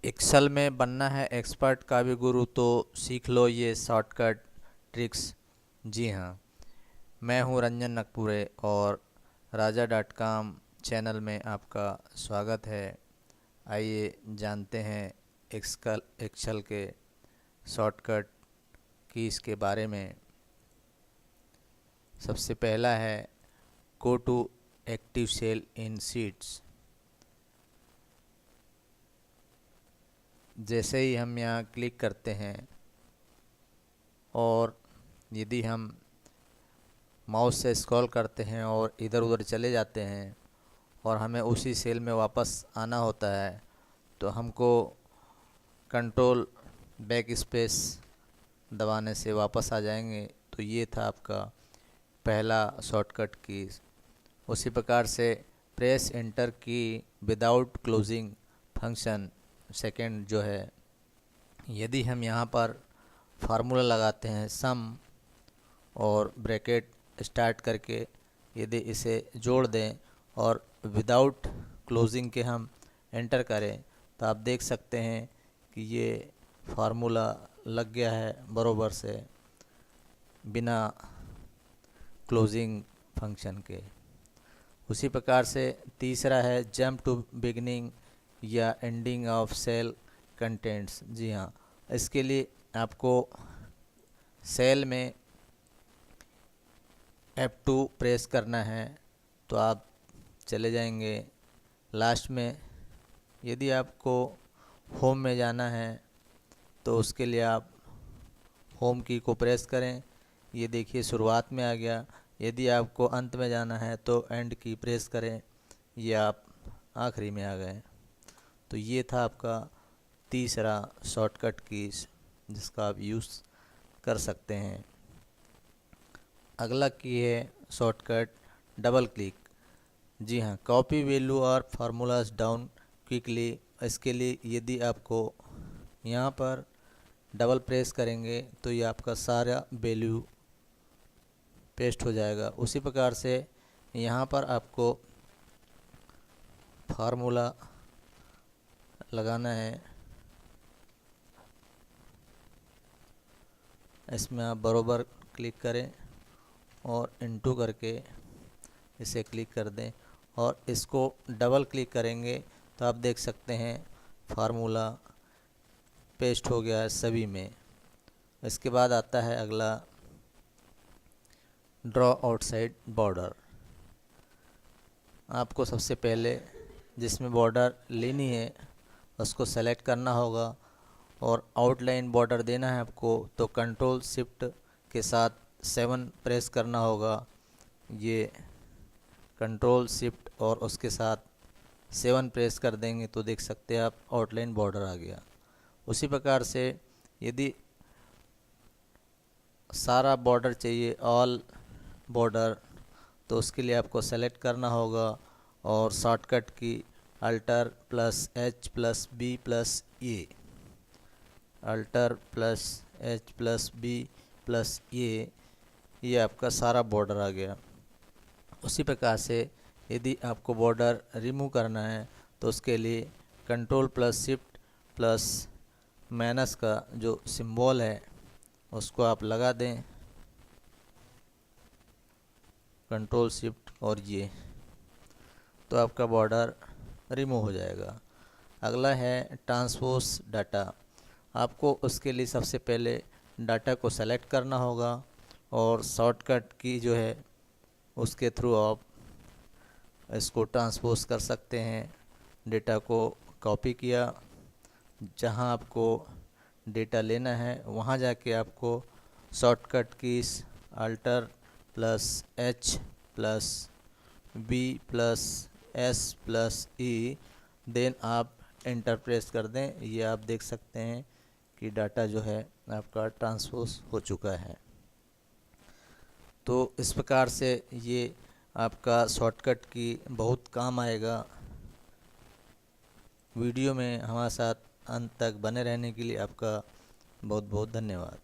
Excel में बनना है एक्सपर्ट का भी गुरु तो सीख लो ये शॉर्टकट ट्रिक्स। जी हाँ, मैं हूँ रंजन नकपुरे और राजा.com चैनल में आपका स्वागत है। आइए जानते हैं एक्सेल के शॉर्टकट कीज़ के बारे में। सबसे पहला है go to active cell in sheets. जैसे ही हम यहाँ क्लिक करते हैं और यदि हम माउस से स्क्रॉल करते हैं और इधर उधर चले जाते हैं और हमें उसी सेल में वापस आना होता है तो हमको कंट्रोल बैक स्पेस दबाने से वापस आ जाएंगे। तो ये था आपका पहला शॉर्टकट की। उसी प्रकार से प्रेस एंटर की विदाउट क्लोजिंग फंक्शन सेकंड जो है, यदि हम यहाँ पर फार्मूला लगाते हैं सम और ब्रैकेट स्टार्ट करके यदि इसे जोड़ दें और विदाउट क्लोजिंग के हम एंटर करें तो आप देख सकते हैं कि ये फार्मूला लग गया है बरोबर से बिना क्लोजिंग फंक्शन के। उसी प्रकार से तीसरा है जंप टू बिगनिंग या एंडिंग ऑफ सेल कंटेंट्स। जी हाँ, इसके लिए आपको सेल में F2 प्रेस करना है तो आप चले जाएंगे लास्ट में। यदि आपको होम में जाना है तो उसके लिए आप होम की को प्रेस करें। ये देखिए शुरुआत में आ गया। यदि आपको अंत में जाना है तो एंड की प्रेस करें, ये आप आखिरी में आ गए। तो ये था आपका तीसरा शॉर्टकट कीज जिसका आप यूज़ कर सकते हैं। अगला की है शॉर्टकट डबल क्लिक। जी हाँ, कॉपी वैल्यू और फार्मूलाज डाउन क्विकली। इसके लिए यदि आपको यहाँ पर डबल प्रेस करेंगे तो ये आपका सारा वैल्यू पेस्ट हो जाएगा। उसी प्रकार से यहाँ पर आपको फार्मूला लगाना है। इसमें आप बरोबर क्लिक करें और इनटू करके इसे क्लिक कर दें और इसको डबल क्लिक करेंगे तो आप देख सकते हैं फार्मूला पेस्ट हो गया है सभी में। इसके बाद आता है अगला ड्रॉ आउटसाइड बॉर्डर। आपको सबसे पहले जिसमें बॉर्डर लेनी है उसको सेलेक्ट करना होगा और आउटलाइन बॉर्डर देना है आपको तो कंट्रोल शिफ्ट के साथ 7 प्रेस करना होगा। ये कंट्रोल शिफ्ट और उसके साथ 7 प्रेस कर देंगे तो देख सकते हैं आप आउटलाइन बॉर्डर आ गया। उसी प्रकार से यदि सारा बॉर्डर चाहिए ऑल बॉर्डर तो उसके लिए आपको सेलेक्ट करना होगा और shortcut key alter plus H plus B plus A, alter plus H plus B plus A, ये आपका सारा बॉर्डर आ गया। उसी प्रकार से यदि आपको बॉर्डर रिमूव करना है तो उसके लिए control plus shift plus minus का जो सिंबल है उसको आप लगा दें, कंट्रोल शिफ्ट और ये, तो आपका बॉर्डर रिमूव हो जाएगा। अगला है ट्रांसपोज डाटा। आपको उसके लिए सबसे पहले डाटा को सेलेक्ट करना होगा और शॉर्टकट की जो है उसके थ्रू आप इसको ट्रांसपोज कर सकते हैं। डेटा को कॉपी किया, जहां आपको डेटा लेना है वहां जाके आपको shortcut keys alt plus H plus B plus S plus E then आप एंटर प्रेस कर दें। ये आप देख सकते हैं कि डाटा जो है आपका ट्रांसपोज हो चुका है। तो इस प्रकार से ये आपका शॉर्टकट की बहुत काम आएगा। वीडियो में हमारे साथ अंत तक बने रहने के लिए आपका बहुत बहुत धन्यवाद।